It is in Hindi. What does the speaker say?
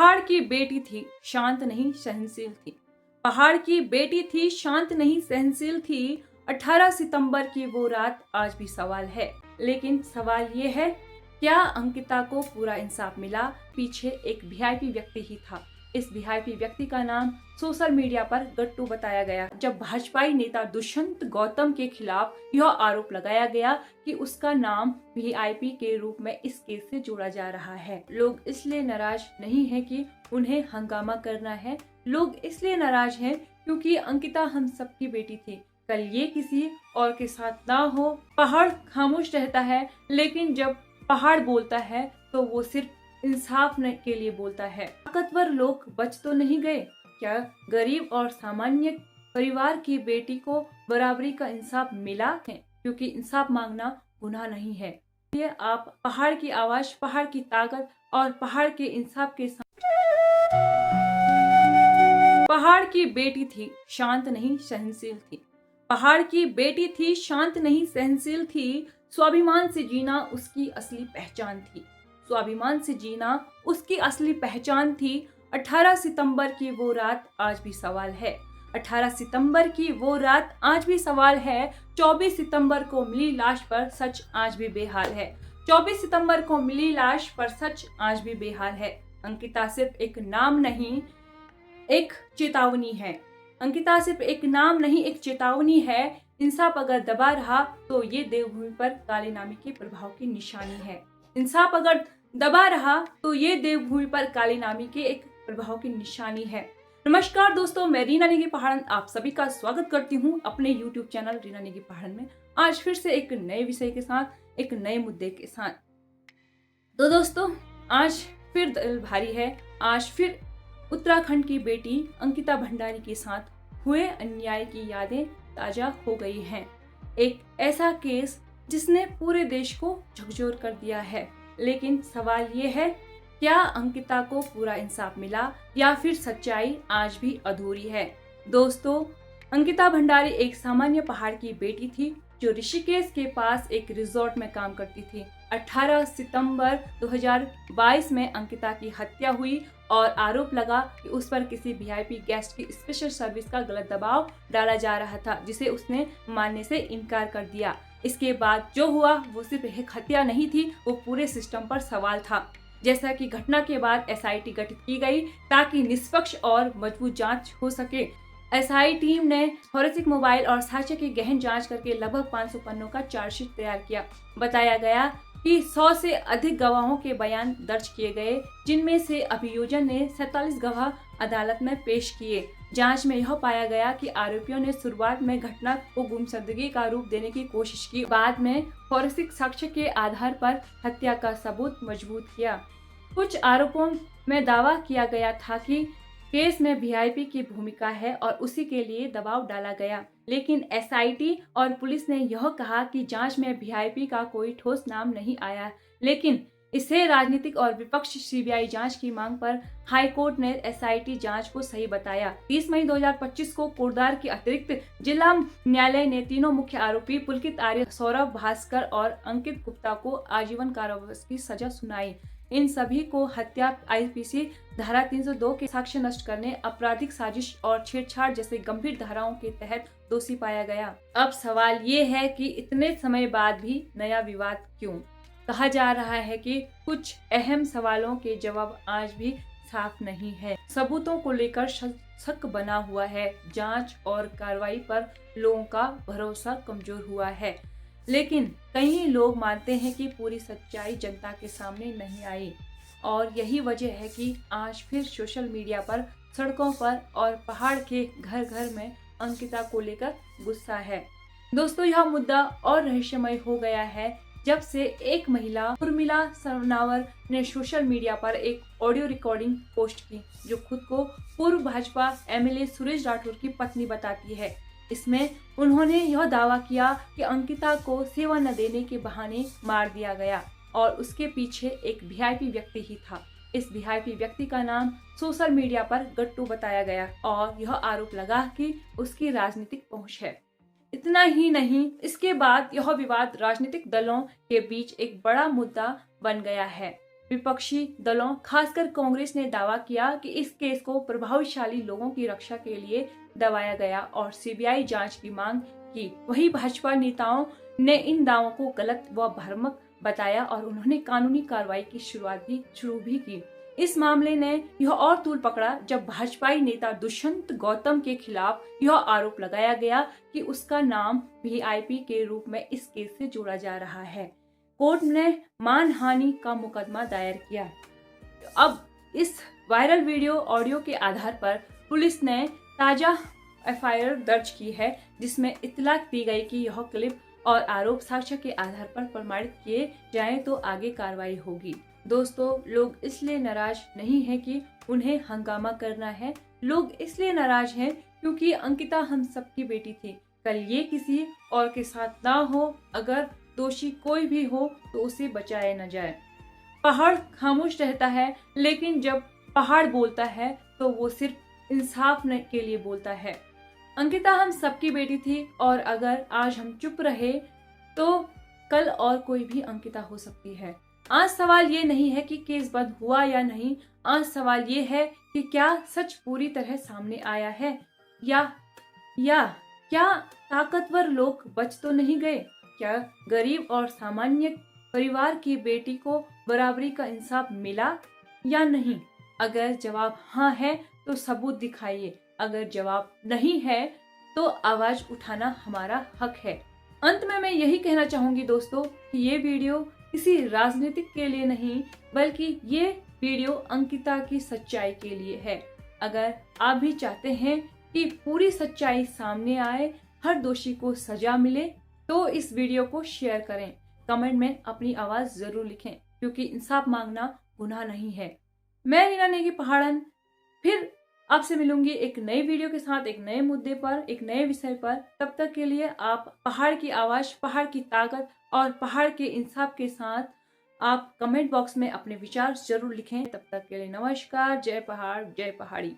पहाड़ की बेटी थी, शांत नहीं सहनशील थी। पहाड़ की बेटी थी, शांत नहीं सहनशील थी। 18 सितंबर की वो रात आज भी सवाल है। लेकिन सवाल ये है, क्या अंकिता को पूरा इंसाफ मिला? पीछे एक वीआईपी व्यक्ति ही था। इस वीआईपी व्यक्ति का नाम सोशल मीडिया पर गट्टू बताया गया, जब भाजपाई नेता दुष्यंत गौतम के खिलाफ यह आरोप लगाया गया कि उसका नाम वीआईपी के रूप में इस केस से जोड़ा जा रहा है। लोग इसलिए नाराज नहीं है कि उन्हें हंगामा करना है, लोग इसलिए नाराज हैं क्योंकि अंकिता हम सबकी बेटी थी। कल ये किसी और के साथ ना हो। पहाड़ खामोश रहता है, लेकिन जब पहाड़ बोलता है तो वो सिर्फ इंसाफ के लिए बोलता है। ताकतवर लोग बच तो नहीं गए क्या? गरीब और सामान्य परिवार की बेटी को बराबरी का इंसाफ मिला है, क्योंकि इंसाफ मांगना गुनाह नहीं है। इसलिए आप पहाड़ की आवाज, पहाड़ की ताकत और पहाड़ के इंसाफ के साथ। पहाड़ की बेटी थी, शांत नहीं सहनशील थी। पहाड़ की बेटी थी, शांत नहीं सहनशील थी। स्वाभिमान से जीना उसकी असली पहचान थी। स्वाभिमान से जीना उसकी असली पहचान थी। 18 सितंबर की वो रात आज भी सवाल है। 18 सितंबर की वो रात आज भी सवाल है। 24 सितंबर को मिली लाश पर सच आज भी बेहाल है। 24 सितंबर को मिली लाश पर सच आज भी बेहाल है। अंकिता सिर्फ एक नाम नहीं, एक चेतावनी है। अंकिता सिर्फ एक नाम नहीं, एक चेतावनी है। इंसाफ अगर दबा रहा तो ये देवभूमि पर काले नामे के प्रभाव की निशानी है। इंसाफ अगर दबा रहा तो ये देवभूमि पर काले नामी के एक प्रभाव की निशानी है। नमस्कार दोस्तों, मैं रीना नेगी पहाड़न आप सभी का स्वागत करती हूँ अपने YouTube चैनल रीना नेगी पहाड़न में। आज फिर से एक नए विषय के साथ, एक नए मुद्दे के साथ। तो दोस्तों, आज फिर दिल भारी है। आज फिर उत्तराखंड की बेटी अंकिता भंडारी के साथ हुए अन्याय की यादें ताजा हो गई हैं। एक ऐसा केस जिसने पूरे देश को झकझोर कर दिया है। लेकिन सवाल ये है, क्या अंकिता को पूरा इंसाफ मिला या फिर सच्चाई आज भी अधूरी है? दोस्तों, अंकिता भंडारी एक सामान्य पहाड़ की बेटी थी जो ऋषिकेश के पास एक रिजॉर्ट में काम करती थी। 18 सितंबर 2022 में अंकिता की हत्या हुई और आरोप लगा कि उस पर किसी वीआईपी गेस्ट की स्पेशल सर्विस का गलत दबाव डाला जा रहा था, जिसे उसने मानने से इनकार कर दिया। इसके बाद जो हुआ वो सिर्फ एक हत्या नहीं थी, वो पूरे सिस्टम पर सवाल था। जैसा कि घटना के बाद एसआईटी गठित की गई ताकि निष्पक्ष और मजबूत जांच हो सके। एसआई टीम ने फॉरेंसिक मोबाइल और साक्ष्य की गहन जांच करके लगभग 500 पन्नों का चार्जशीट तैयार किया। बताया गया कि 100 से अधिक गवाहों के बयान दर्ज किए गए, जिनमें से अभियोजन ने 47 गवाह अदालत में पेश किए। जांच में यह पाया गया कि आरोपियों ने शुरुआत में घटना को गुमशुदगी का रूप देने की कोशिश की, बाद में फॉरेंसिक साक्ष्य के आधार पर हत्या का सबूत मजबूत किया। कुछ आरोपों में दावा किया गया था कि केस में वीआईपी की भूमिका है और उसी के लिए दबाव डाला गया, लेकिन एसआईटी और पुलिस ने यह कहा कि जांच में वीआईपी का कोई ठोस नाम नहीं आया। लेकिन इसे राजनीतिक और विपक्ष सीबीआई जांच की मांग पर हाई कोर्ट ने एसआईटी जांच को सही बताया। 30 मई 2025 को कोटद्वार के अतिरिक्त जिला न्यायालय ने तीनों मुख्य आरोपी पुलकित आर्य, सौरभ भास्कर और अंकित गुप्ता को आजीवन कारावास की सजा सुनाई। इन सभी को हत्या, आईपीसी धारा 302 के साक्ष्य नष्ट करने, आपराधिक साजिश और छेड़छाड़ जैसे गंभीर धाराओं के तहत दोषी पाया गया। अब सवाल ये है कि इतने समय बाद भी नया विवाद क्यों? कहा जा रहा है कि कुछ अहम सवालों के जवाब आज भी साफ नहीं है। सबूतों को लेकर शक बना हुआ है। जांच और कार्रवाई पर लोगों का भरोसा कमजोर हुआ है। लेकिन कई लोग मानते हैं कि पूरी सच्चाई जनता के सामने नहीं आई, और यही वजह है कि आज फिर सोशल मीडिया पर, सड़कों पर और पहाड़ के घर घर में अंकिता को लेकर गुस्सा है। दोस्तों, यह मुद्दा और रहस्यमय हो गया है जब से एक महिला उर्मिला सरनावर ने सोशल मीडिया पर एक ऑडियो रिकॉर्डिंग पोस्ट की, जो खुद को पूर्व भाजपा एमएलए सुरेश राठौर की पत्नी बताती है। इसमें उन्होंने यह दावा किया कि अंकिता को सेवा न देने के बहाने मार दिया गया और उसके पीछे एक वीआईपी व्यक्ति ही था। इस वीआईपी व्यक्ति का नाम सोशल मीडिया पर गट्टू बताया गया और यह आरोप लगा कि उसकी राजनीतिक पहुंच है। इतना ही नहीं, इसके बाद यह विवाद राजनीतिक दलों के बीच एक बड़ा मुद्दा बन गया है। विपक्षी दलों खासकर कांग्रेस ने दावा किया कि इस केस को प्रभावशाली लोगों की रक्षा के लिए दबाया गया और सीबीआई जांच की मांग की। वहीं भाजपा नेताओं ने इन दावों को गलत व भ्रामक बताया और उन्होंने कानूनी कार्रवाई की शुरू भी की। इस मामले ने यह और तूल पकड़ा जब भाजपाई नेता दुष्यंत गौतम के खिलाफ यह आरोप लगाया गया कि उसका नाम वीआईपी के रूप में इस केस से जोड़ा जा रहा है। कोर्ट ने मानहानि का मुकदमा दायर किया। अब इस वायरल वीडियो ऑडियो के आधार पर पुलिस ने ताजा एफआईआर दर्ज की है, जिसमें इत्तला दी गई कि यह क्लिप और आरोप साक्ष्य के आधार पर प्रमाणित किए जाएं तो आगे कार्रवाई होगी। दोस्तों, लोग इसलिए नाराज नहीं है कि उन्हें हंगामा करना है, लोग इसलिए नाराज हैं क्योंकि अंकिता हम सबकी बेटी थी। कल ये किसी और के साथ ना हो, अगर दोषी कोई भी हो तो उसे बचाया न जाए। पहाड़ खामोश रहता है, लेकिन जब पहाड़ बोलता है तो वो सिर्फ इंसाफ के लिए बोलता है। अंकिता हम सबकी बेटी थी और अगर आज हम चुप रहे तो कल और कोई भी अंकिता हो सकती है। आज सवाल ये नहीं है कि केस बंद हुआ या नहीं, आज सवाल ये है कि क्या सच पूरी तरह सामने आया है या क्या ताकतवर लोग बच तो नहीं गए? क्या गरीब और सामान्य परिवार की बेटी को बराबरी का इंसाफ मिला या नहीं? अगर जवाब हाँ है तो सबूत दिखाइए, अगर जवाब नहीं है तो आवाज उठाना हमारा हक है। अंत में मैं यही कहना चाहूंगी दोस्तों कि ये वीडियो किसी राजनीतिक के लिए नहीं, बल्कि ये वीडियो अंकिता की सच्चाई के लिए है। अगर आप भी चाहते हैं कि पूरी सच्चाई सामने आए, हर दोषी को सजा मिले, तो इस वीडियो को शेयर करें। कमेंट में अपनी आवाज जरूर लिखें, क्योंकि इंसाफ मांगना गुनाह नहीं है। मैं रीना नेगी पहाड़न फिर आपसे मिलूंगी एक नई वीडियो के साथ, एक नए मुद्दे पर, एक नए विषय पर। तब तक के लिए आप पहाड़ की आवाज, पहाड़ की ताकत और पहाड़ के इंसाफ के साथ आप कमेंट बॉक्स में अपने विचार जरूर लिखें। तब तक के लिए नमस्कार। जय पहाड़, जय पहाड़ी।